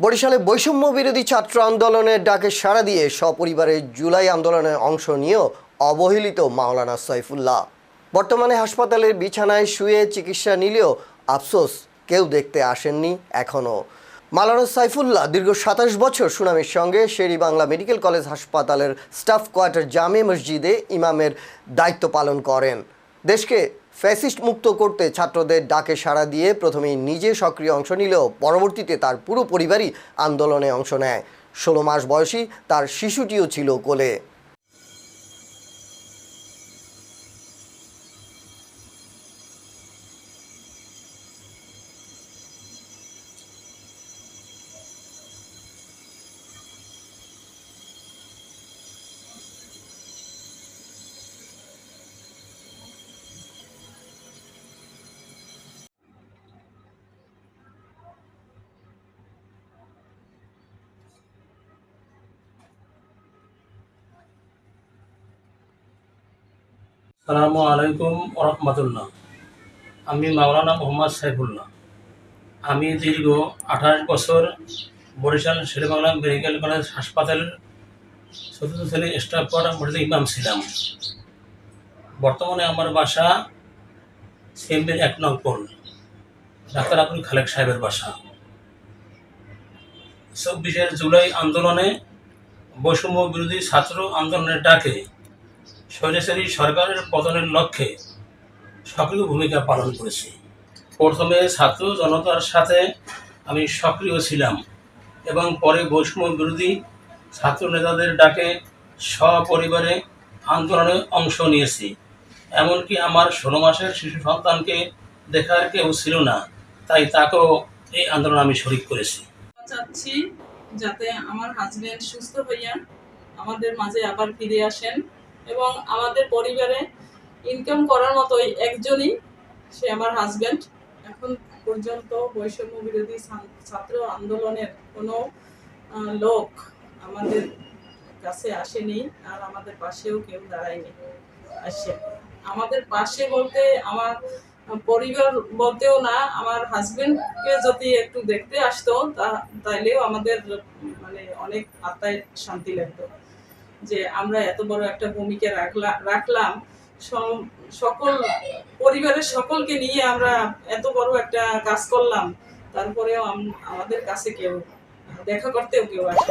বরিশালে বৈষম্য বিরোধী ছাত্র আন্দোলনের ডাকে সাড়া দিয়ে সপরিবারে জুলাই আন্দোলনে অংশ নিয়েও অবহেলিত মাওলানা সাইফুল্লাহ। বর্তমানে হাসপাতালের বিছানায় শুয়ে চিকিৎসা নিলেও আফসোস কেউ দেখতে আসেননি এখনও। মাওলানা সাইফুল্লাহ দীর্ঘ ২৭ বছর সুনামের সঙ্গে শের-ই-বাংলা মেডিকেল কলেজ হাসপাতালের স্টাফ কোয়ার্টার জামে মসজিদে ইমামের দায়িত্ব পালন করেন। দেশকে ফ্যাসিস্ট মুক্ত করতে ছাত্রদের ডাকে সাড়া দিয়ে প্রথমেই নিজে সক্রিয় অংশ নিলেও পরবর্তীতে তার পুরো পরিবারই আন্দোলনে অংশ নেয়। ১৬ মাস বয়সী তার শিশুটিও ছিল কোলে। আসসালামু আলাইকুম ওরহমতুল্লাহ। আমি মাওলানা মোহাম্মদ সাইফুল্লাহ। আমি দীর্ঘ ২৮ বছর বরিশাল শের-ই-বাংলা মেডিকেল কলেজ হাসপাতালের চতুর্থ শ্রেণীর স্টাফ কোয়ার্টার মসজিদের ইমাম ছিলাম। বর্তমানে আমার বাসা সিএমবির ১ নং পোল, ডাক্তার আবুল খালেক সাহেবের বাসা। ২৪শে জুলাই আন্দোলনে বৈষম্য বিরোধী ছাত্র আন্দোলনের ডাকে স্বৈরাচারী সরকারের পতনের লক্ষ্যে সক্রিয় ভূমিকা পালন করেছি। প্রথমে ছাত্র জনতার সাথে আমি সক্রিয় ছিলাম এবং পরে বৈষম্য বিরোধী ছাত্র নেতাদের ডাকে সপরিবারে আন্দোলনে অংশ নিয়েছি। এমনকি আমার ১৬ মাসের শিশু সন্তানকে দেখার কেউ ছিল না, তাই তাকেও এই আন্দোলনে আমি শরিক করেছি। চাচ্ছি যাতে আমার হাজবেন্ড সুস্থ হইয়া আমাদের মাঝে আবার ফিরে আসেন এবং আমাদের পরিবারে ইনকাম করার মতোই একজনই, সে আমার হাজবেন্ড। এখন পর্যন্ত বৈষম্য বিরোধী ছাত্র আন্দোলনের কোনো লোক আমাদের কাছে আসেনি, আর আমাদের পাশেও কেউ দাঁড়ায়নি। আসে আমাদের পাশে বলতে আমার পরিবার বলতেও না, আমার হাজবেন্ডকে যদি একটু দেখতে আসতো তাইলেও আমাদের মানে অনেক আত্মায় শান্তি লাগতো যে আমরা এত বড় একটা ভূমিকা রাখলাম, সকল পরিবারের সকলকে নিয়ে আমরা এত বড় একটা কাজ করলাম, তারপরেও আমাদের কাছে কেউ দেখা করতেও কেউ আসে।